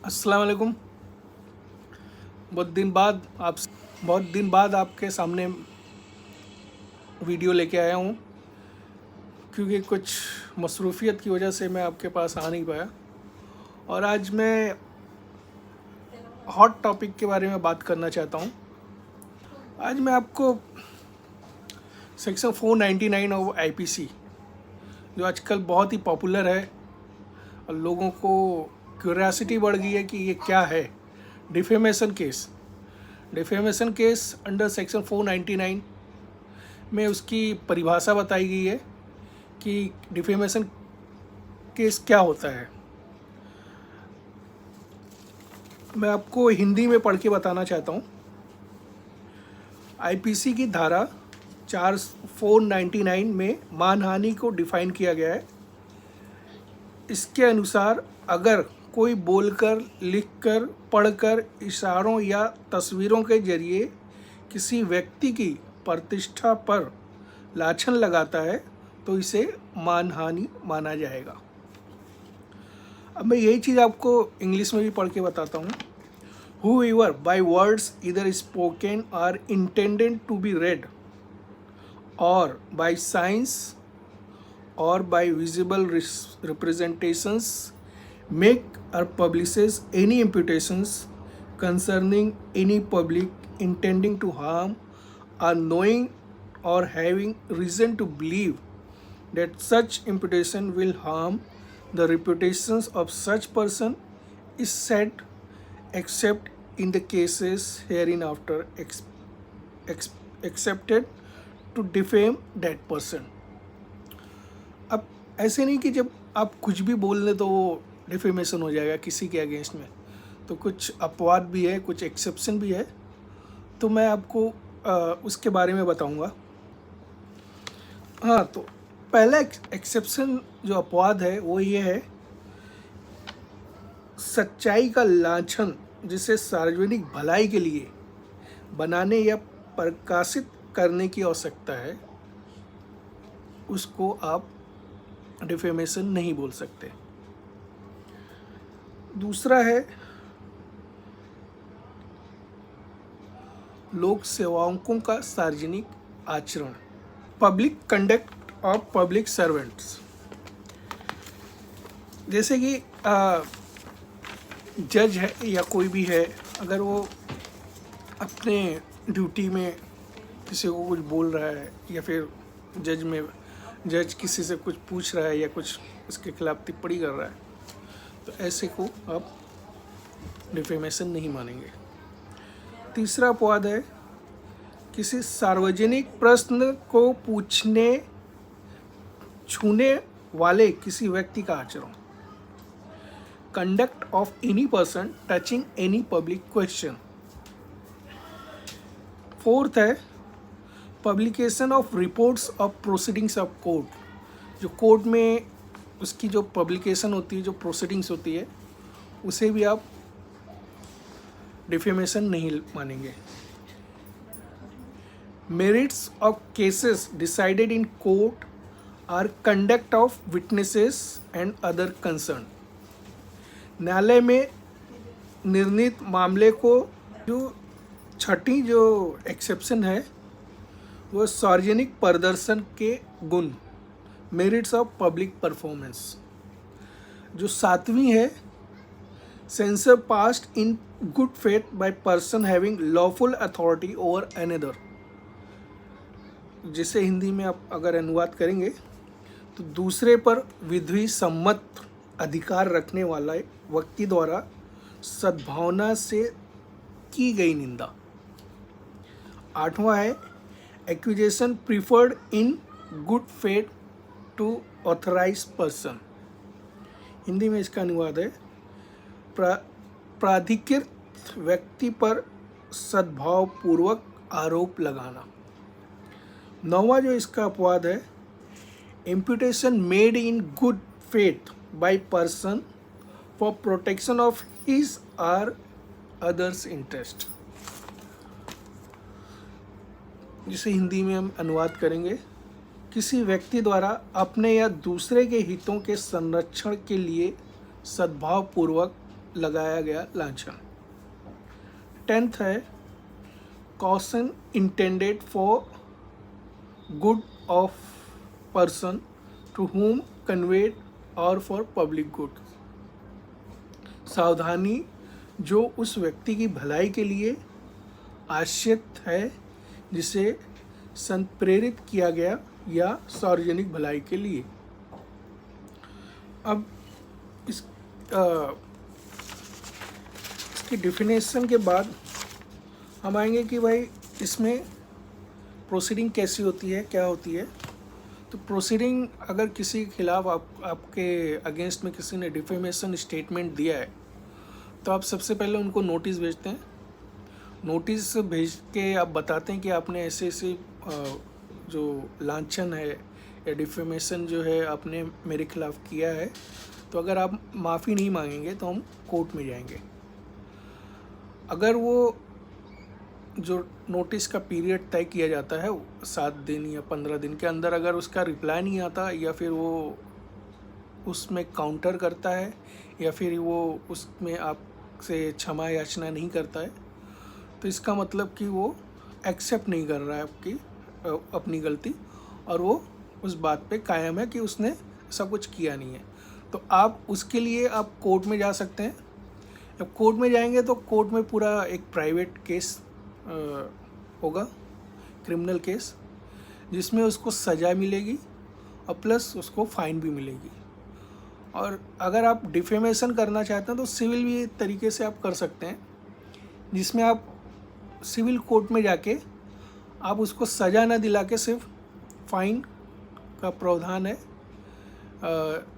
अस्सलाम वालेकुम। बहुत दिन बाद आप बहुत दिन बाद आपके सामने वीडियो लेके आया हूँ, क्योंकि कुछ मसरूफियत की वजह से मैं आपके पास आ नहीं पाया। और आज मैं हॉट टॉपिक के बारे में बात करना चाहता हूँ। आज मैं आपको सेक्शन 499 ऑफ आईपीसी, जो आजकल बहुत ही पॉपुलर है और लोगों को क्यूरियासिटी बढ़ गई है कि ये क्या है, defamation case. Defamation case under section 499 में उसकी परिभाषा बताई गई है कि डिफेमेशन केस क्या होता है। मैं आपको हिंदी में पढ़ के बताना चाहता हूँ। आईपीसी की धारा 499 में मानहानि को डिफाइन किया गया है। इसके अनुसार अगर कोई बोलकर, लिखकर, पढ़कर, इशारों या तस्वीरों के जरिए किसी व्यक्ति की प्रतिष्ठा पर लाछन लगाता है तो इसे मानहानि माना जाएगा। अब मैं यही चीज़ आपको इंग्लिश में भी पढ़ के बताता हूँ। Whoever by words either spoken or intended to be read or by signs or by visible representations make or publishes any imputations concerning any public intending to harm or knowing or having reason to believe that such imputation will harm the reputations of such person is said except in the cases hereinafter accepted to defame that person। अब ऐसे नहीं कि जब आप कुछ भी बोल दें तो वो डिफेमेशन हो जाएगा किसी के अगेंस्ट में, तो कुछ अपवाद भी है, कुछ एक्सेप्शन भी है। तो मैं आपको उसके बारे में बताऊंगा। हाँ, तो पहला एक्सेप्शन जो अपवाद है वो ये है, सच्चाई का लांछन जिसे सार्वजनिक भलाई के लिए बनाने या प्रकाशित करने की आवश्यकता है, उसको आप डिफेमेशन नहीं बोल सकते। दूसरा है लोक सेवकों का सार्वजनिक आचरण, public conduct of public servants. जैसे कि जज है या कोई भी है, अगर वो अपने ड्यूटी में किसी को कुछ बोल रहा है या फिर जज किसी से कुछ पूछ रहा है या कुछ उसके खिलाफ टिप्पणी कर रहा है, तो ऐसे को आप डिफेमेशन नहीं मानेंगे। तीसरा अपवाद है किसी सार्वजनिक प्रश्न को पूछने छूने वाले किसी व्यक्ति का आचरण, conduct of any person touching any public question. Fourth है publication of reports of proceedings of court. जो कोर्ट में उसकी जो पब्लिकेशन होती है, जो प्रोसीडिंग्स होती है, उसे भी आप डिफेमेशन नहीं मानेंगे। Merits of cases decided in court or conduct of witnesses and other concern. न्यायालय में निर्णीत मामले को जो छठी जो एक्सेप्शन है वो सार्वजनिक प्रदर्शन के गुण, मेरिट्स ऑफ पब्लिक परफॉर्मेंस। जो सातवीं है sensor passed in good faith by person having lawful authority over another. जिसे हिंदी में आप अगर अनुवाद करेंगे तो दूसरे पर विधि सम्मत अधिकार रखने वाला व्यक्ति द्वारा सद्भावना से की गई निंदा। आठवां है accusation preferred in good faith to authorise person. Hindi में इसका अनुवाद है प्राधिकृत व्यक्ति पर सद्भावपूर्वक आरोप लगाना। नौवां जो इसका अपवाद है imputation made in good faith by person for protection of his or others interest. जिसे हिंदी में हम अनुवाद करेंगे, किसी व्यक्ति द्वारा अपने या दूसरे के हितों के संरक्षण के लिए सद्भावपूर्वक लगाया गया लांछन। 10th है caution intended for good of person to whom conveyed और फॉर पब्लिक गुड। सावधानी जो उस व्यक्ति की भलाई के लिए आश्रित है जिसे संप्रेरित किया गया या सार्वजनिक भलाई के लिए। अब इसकी डिफिनेशन के बाद हम आएंगे कि भाई इसमें प्रोसीडिंग कैसी होती है, क्या होती है। तो प्रोसीडिंग अगर किसी के खिलाफ आपके अगेंस्ट में किसी ने डिफेमेशन स्टेटमेंट दिया है तो आप सबसे पहले उनको नोटिस भेजते हैं। नोटिस भेज के आप बताते हैं कि आपने ऐसे ऐसे जो लांछन है या डिफेमेशन जो है आपने मेरे खिलाफ़ किया है। तो अगर आप माफ़ी नहीं मांगेंगे तो हम कोर्ट में जाएंगे। अगर वो जो नोटिस का पीरियड तय किया जाता है 7 दिन या 15 दिन के अंदर अगर उसका रिप्लाई नहीं आता या फिर वो उसमें काउंटर करता है या फिर वो उसमें आपसे क्षमा याचना नहीं करता है तो इसका मतलब कि वो एक्सेप्ट नहीं कर रहा है अपनी गलती और वो उस बात पे कायम है कि उसने ऐसा कुछ किया नहीं है। तो आप उसके लिए आप कोर्ट में जा सकते हैं। जब कोर्ट में जाएंगे तो कोर्ट में पूरा एक प्राइवेट केस होगा, क्रिमिनल केस, जिसमें उसको सज़ा मिलेगी और प्लस उसको फ़ाइन भी मिलेगी। और अगर आप डिफेमेशन करना चाहते हैं तो सिविल भी तरीके से आप कर सकते हैं, जिसमें आप सिविल कोर्ट में जाके आप उसको सज़ा न दिला के सिर्फ फ़ाइन का प्रावधान है।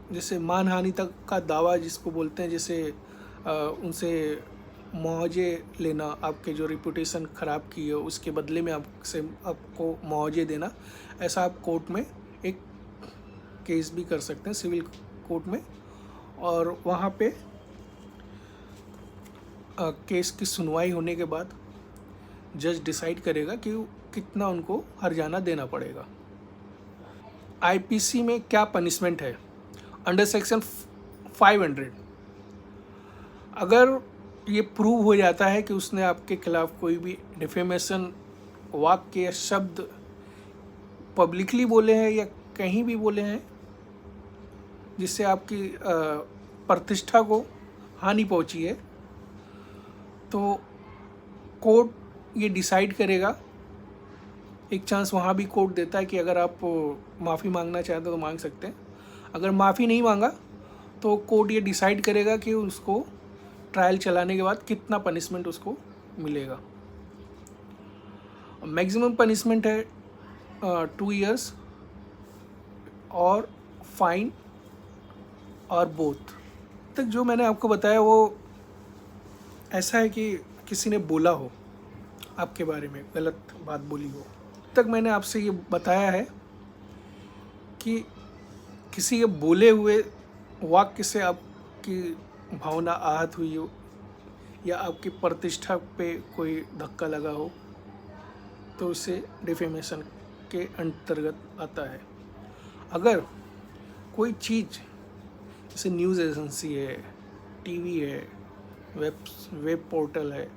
जैसे मानहानि तक का दावा जिसको बोलते हैं, जैसे उनसे मुआवजे लेना, आपके जो रिपूटेशन ख़राब की है उसके बदले में आपको मुआवजे देना, ऐसा आप कोर्ट में एक केस भी कर सकते हैं सिविल कोर्ट में। और वहाँ पे केस की सुनवाई होने के बाद जज डिसाइड करेगा कि कितना उनको हर्जाना देना पड़ेगा। आईपीसी में क्या पनिशमेंट है अंडर सेक्शन 500? अगर ये प्रूव हो जाता है कि उसने आपके खिलाफ कोई भी डिफेमेशन वाक्य या शब्द पब्लिकली बोले हैं या कहीं भी बोले हैं जिससे आपकी प्रतिष्ठा को हानि पहुंची है, तो कोर्ट ये डिसाइड करेगा। एक चांस वहाँ भी कोर्ट देता है कि अगर आप माफ़ी मांगना चाहते हो तो मांग सकते हैं। अगर माफ़ी नहीं मांगा तो कोर्ट ये डिसाइड करेगा कि उसको ट्रायल चलाने के बाद कितना पनिशमेंट उसको मिलेगा। मैक्सिमम पनिशमेंट है 2 years और फाइन और बोथ। तक जो मैंने आपको बताया वो ऐसा है कि किसी ने बोला हो आपके बारे में, गलत बात बोली हो, तक मैंने आपसे ये बताया है कि किसी के बोले हुए वाक्य से आपकी भावना आहत हुई हो या आपकी प्रतिष्ठा पे कोई धक्का लगा हो तो उसे डिफेमेशन के अंतर्गत आता है। अगर कोई चीज़ जैसे न्यूज़ एजेंसी है, टीवी है, वेब पोर्टल है,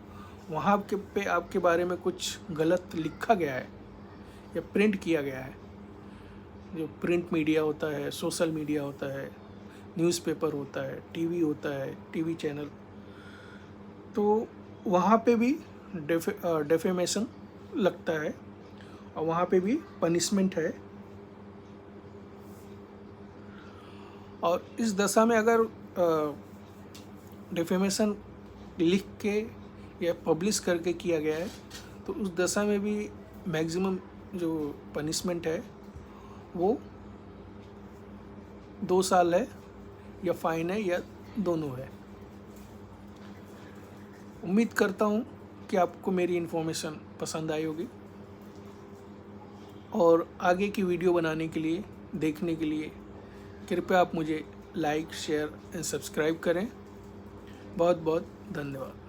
वहाँ पे आपके बारे में कुछ गलत लिखा गया है या प्रिंट किया गया है, जो प्रिंट मीडिया होता है, सोशल मीडिया होता है, न्यूज़पेपर होता है, टीवी होता है, टीवी चैनल, तो वहाँ पे भी डेफेमेशन लगता है और वहाँ पे भी पनिशमेंट है। और इस दशा में अगर डेफेमेशन लिख के या पब्लिश करके किया गया है तो उस दशा में भी मैक्सिमम जो पनिशमेंट है वो 2 साल है या फाइन है या दोनों है। उम्मीद करता हूँ कि आपको मेरी इन्फॉर्मेशन पसंद आई होगी और आगे की वीडियो बनाने के लिए, देखने के लिए कृपया आप मुझे लाइक, शेयर एंड सब्सक्राइब करें। बहुत बहुत धन्यवाद।